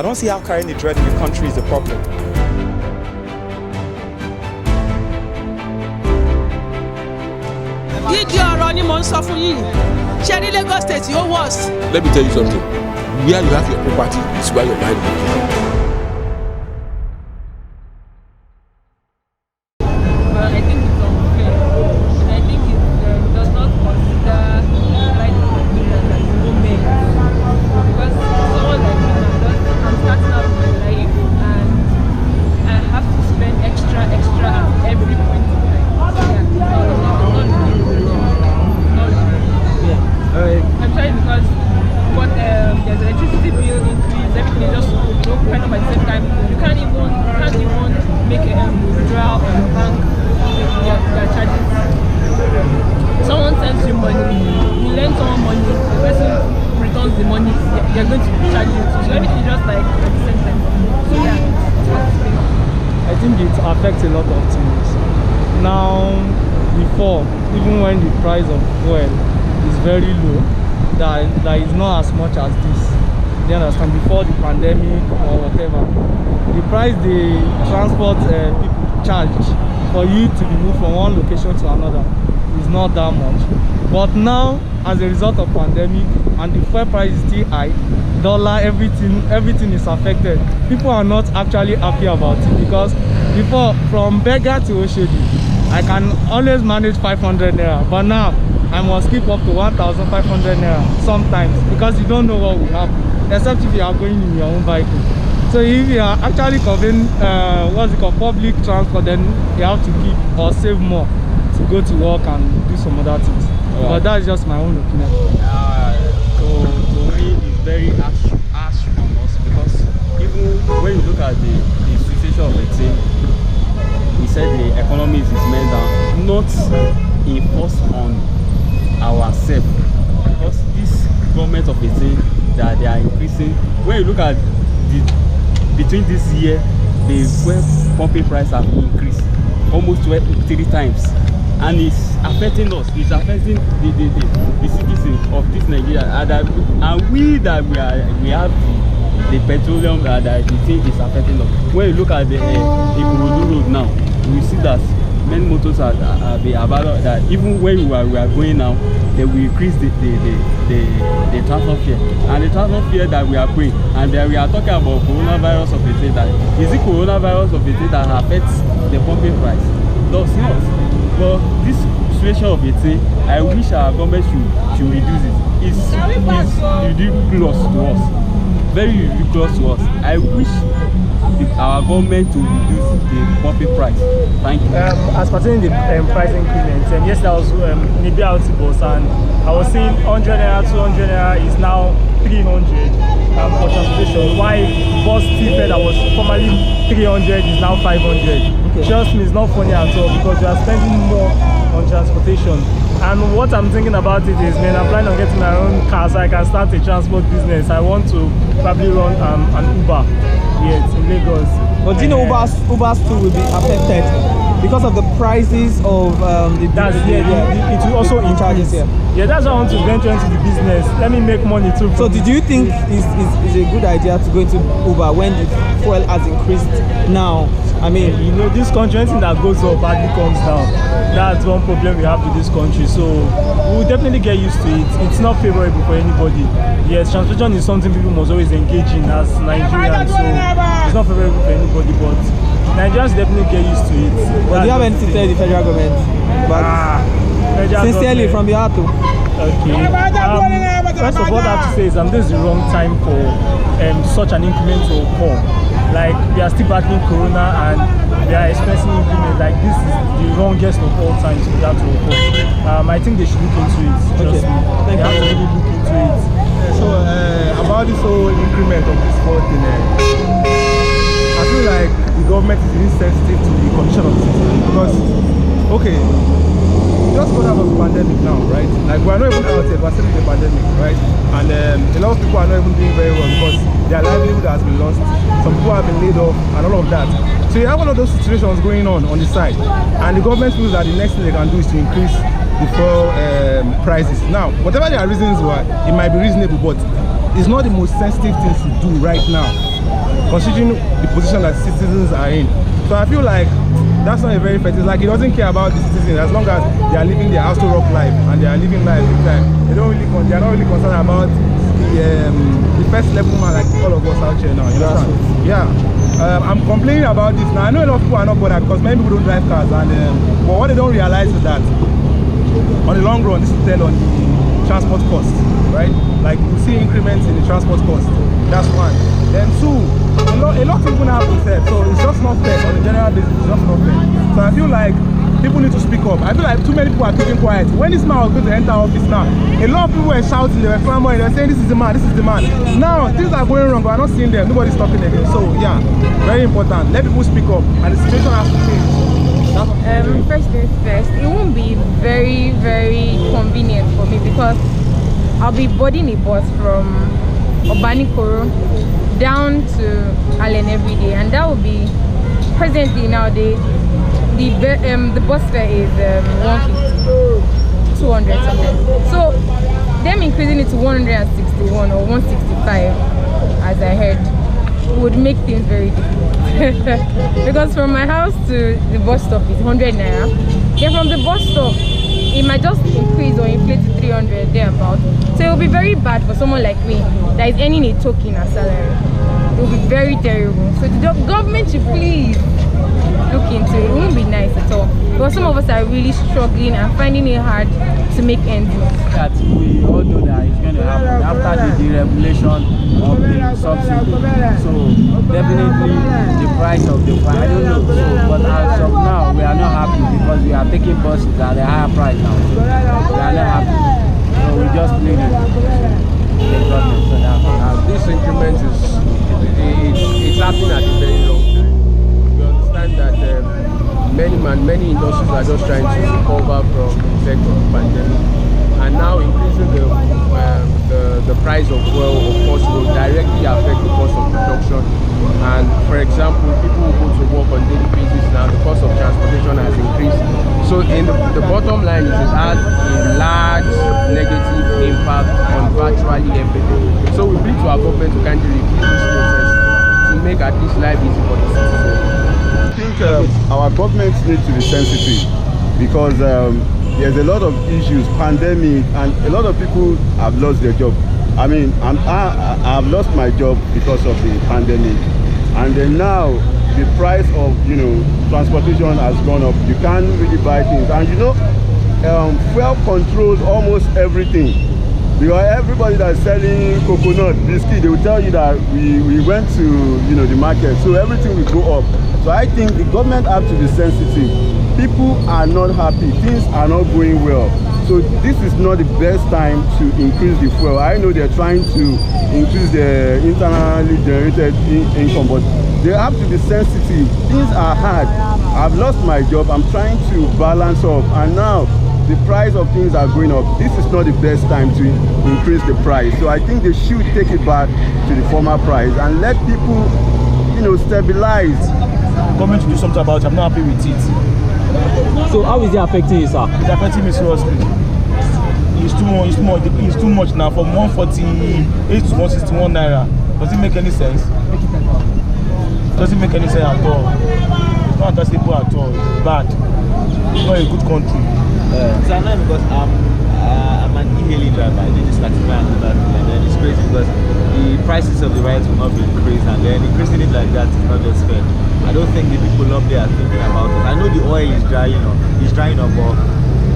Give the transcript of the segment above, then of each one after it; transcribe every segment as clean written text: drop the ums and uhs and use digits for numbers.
I don't see how carrying the dread in the country is a problem. Lagos State, your worst. Let me tell you something. Where you have your property is where your mind will be. Affects a lot of things. Now, before, even when the price of fuel is very low, that is not as much as this. You understand? Before the pandemic or whatever, the price the transport people charge for you to be moved from one location to another is not that much. But now, as a result of pandemic and the fuel price is still high, dollar, everything is affected. People are not actually happy about it, because before, from Beggar to Oshodi, I can always manage 500 naira, but now I must keep up to 1,500 naira sometimes, because you don't know what will happen, except if you are going in your own vehicle. So if you are actually covering what's it called, public transport, then you have to keep or save more to go to work and do some other things. Right. But that's just my own opinion. To me, it's very harsh on us, because even when you look at the situation of the thing, he said the economy is meant down, not enforced on ourselves, because this government of the thing that they are increasing. When you look at between this year, the fuel pumping price have increased almost 3 times, and it's affecting us. It's affecting the citizens of this Nigeria, and we have the petroleum that the thing is affecting us. When you look at the road now, we see that many motors are abandoned. That even when we are going now, they will increase the transport fare, and the transport fare that we are paying, and then we are talking about coronavirus of the thing. That is it coronavirus of the thing that affects the pumping price? Does not. But this situation of the thing, I wish our government should reduce it. It's ridiculous to us. Very ridiculous to us. I wish our government to reduce the pumping price. Thank you. As pertaining the price increment, yes, there was maybe out bus, and I was saying 100 naira, 200 naira is now 300 for transportation. Why bus fare that was formerly 300 is now 500? Okay. Trust me, it's not funny at all, because we are spending more on transportation. And what I'm thinking about it is, man, I'm planning on getting my own car so I can start a transport business. I want to probably run an Uber, yes, in Lagos. But do you know Uber too will be affected because of the prices of it will also increase. Yeah, that's why I want to venture into the business. Let me make money too. So did you think it's a good idea to go into Uber when the fuel has increased now? I mean, you know, this country, anything that goes up hardly comes down. That's one problem we have with this country. So we'll definitely get used to it. It's not favorable for anybody. Yes, transportation is something people must always engage in as Nigerians. So it's not favorable for anybody, but Nigerians definitely get used to it. But do you have anything to tell the federal government? Sincerely, from the heart. Okay. First of all, I have to say is this is the wrong time for such an increment to occur. Like, we are still battling corona and they are expecting increment. Like, this is the wrongest of all times for that to occur. I think they should look into it. Trust me. They have to really look into it. So about this whole increment of this whole thing, I feel like the government is insensitive to the condition of the citizens, because okay, just got out of the pandemic now, right? Like, we're not even out yet, we're still in the pandemic, right? And a lot of people are not even doing very well because their livelihood has been lost. Some people have been laid off and all of that. So you have one of those situations going on the side, and the government feels that the next thing they can do is to increase the fuel prices. Now, whatever their reasons were, it might be reasonable, but it's not the most sensitive thing to do right now, considering the position that citizens are in. So I feel like that's not a very fair thing. Like, he doesn't care about the citizens as long as they are living their house to rock life and they are living life in time. They are not really concerned about the first level man like all of us out here now. You understand? Yeah. I'm complaining about this now. I know a lot of people are not bothered because many people don't drive cars, and but what they don't realize is that on the long run, this will tell on the transport cost, right? Like, you see increments in the transport cost. That's one. Then two, a lot of people have to say, so it's just not fair. On a general basis, it's just not fair. So I feel like people need to speak up. I feel like too many people are keeping quiet. When this man was going to enter office now, a lot of people were shouting, they were clamoring, they were saying, this is the man, this is the man. Now, things are going wrong, but I'm not seeing them. Nobody's talking again. So, yeah, very important. Let people speak up, and the situation has to change. First things first, it won't be very, very convenient for me because I'll be boarding a bus from Obanikoro down to Allen every day, and that will be presently now the bus fare is 150, 200 something. So them increasing it to 161 or 165, as I heard, would make things very difficult. Because from my house to the bus stop is 100 naira. Then from the bus stop, it might just increase or inflate to 300 thereabout. So it will be very bad for someone like me that is earning a token as salary. It will be very terrible. So the government should please look into it. It won't be nice at all. Because some of us are really struggling and finding it hard to make ends meet. That we all know that it's going to happen after the deregulation of the subsidy. So definitely the price of the I don't know. So, but as of now, we are not happy because we are taking buses at a higher price now. So we are not happy. So we just plead the government. So that This increment it's happening at a very long time. We understand that many industries are just trying to recover from the effect of the pandemic, and now increasing the price of fuel, of course, will directly affect the cost of production. And for example, people who go to work on daily basis now, the cost of transportation has increased. So in the bottom line, it has a large negative impact on virtually everything. So we plead to our government to kind of review this process to make at least life easy for the citizens. I think our government needs to be sensitive because there's a lot of issues, pandemic, and a lot of people have lost their job. I mean, I've lost my job because of the pandemic, and then now the price of transportation has gone up. You can't really buy things, and fuel controls almost everything. Because everybody that's selling coconut biscuit, they will tell you that we went to the market, so everything will go up. So I think the government have to be sensitive. People are not happy, things are not going well. So this is not the best time to increase the fuel. I know they're trying to increase the internally generated income, but they have to be sensitive. Things are hard. I've lost my job. I'm trying to balance up, and now the price of things are going up. This is not the best time to increase the price. So I think they should take it back to the former price and let people, stabilize. Government should do something about it. I'm not happy with it. So how is it affecting you, sir? It's affecting me seriously. It's too much now. From 148 to 161 naira. Does it make any sense? Doesn't make any sense at all. It's not understandable at all. It's bad. It's not a good country. So I know because I'm an e-hailing driver. I did this like and then it's crazy because the prices of the rides will not be increased, and then increasing it like that is not just fair. I don't think the people up there are thinking about it. I know the oil is drying up, but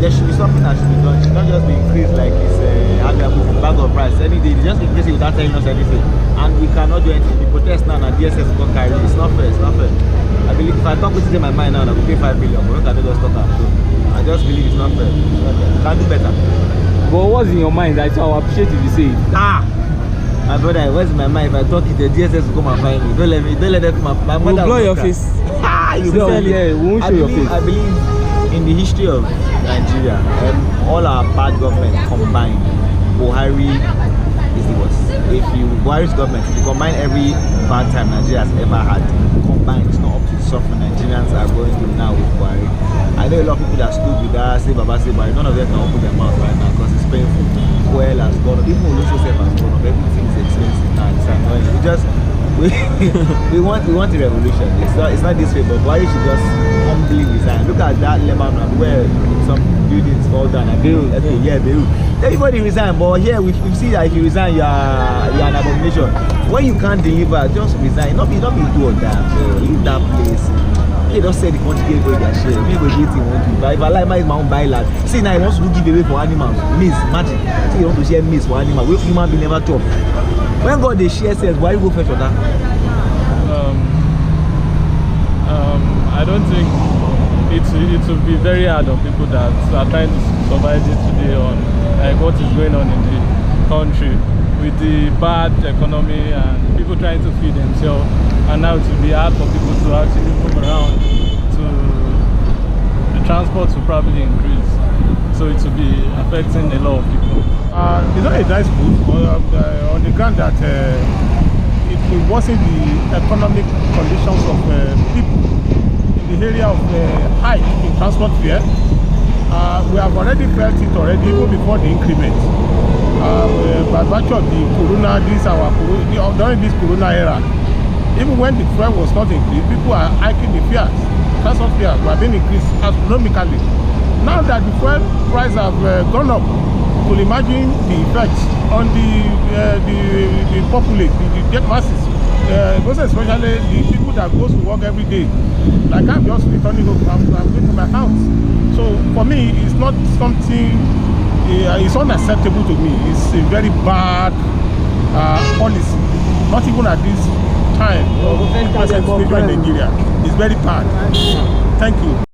there should be something that should be done. It should not just be increased like it's a bag of rice any day. They just increase it without telling us anything, and we cannot do anything. The protest now and DSS will carry. It's not fair. It's not fair. I believe if I talk with it in my mind now, I will pay 5 billion. But I don't just talk at all. I just believe it's not fair. Can do better. But what's in your mind? I appreciate if you say it. My brother, what's in my mind? If I talk it, the DSS will come and find me. Don't let them. My mother will blow your face. You so, yeah, we won't show your face. I believe in the history of Nigeria, all our bad government combined, Buhari is the worst. If Buhari's government, if you combine every bad time Nigeria has ever had, combined, it's not up to the suffering Nigerians are going through now with Buhari. I know a lot of people that stood with us, say Baba, say Buhari, none of them can open their mouth right now because it's painful. Fuel has gone up, even Oluso self has gone up, everything is expensive now. It's annoying. We want a revolution. It's not this way, but why you should just humbly resign. Look at that Lebanon where some buildings fall down and they will. Everybody resign, but here we see that if you resign, you are an abomination. When you can't deliver, just resign. Not be do or die. So leave that place. They don't say they want to give away their share. Maybe they want to buy. If I like my own buy land. See now he wants to give away for animals. Miss, magic. See he want to share miss for animals. We human be never chop. When God they share says, why you go fetch for that? I don't think it will be very hard on people that are trying to survive it today on what is going on in the country with the bad economy and people trying to feed themselves, and now it will be hard for people to actually move around. The transport will probably increase, so it will be affecting a lot of people. It's not a nice move on the ground that it will worsen the economic conditions of people in the area of hike in transport fare. We have already felt it already even before the increment. By virtue of the corona, during this corona era, even when the fuel was not increased, people are hiking the fares. Transport fares were being increased astronomically. Now that the fuel price have gone up, you could imagine the effect on the populace, the masses, most especially the people that goes to work every day. Like I'm just returning home, I'm going to my house. So for me, it's not something, it's unacceptable to me. It's a very bad policy, not even at this time of present situation in Nigeria. It's very bad. Thank you.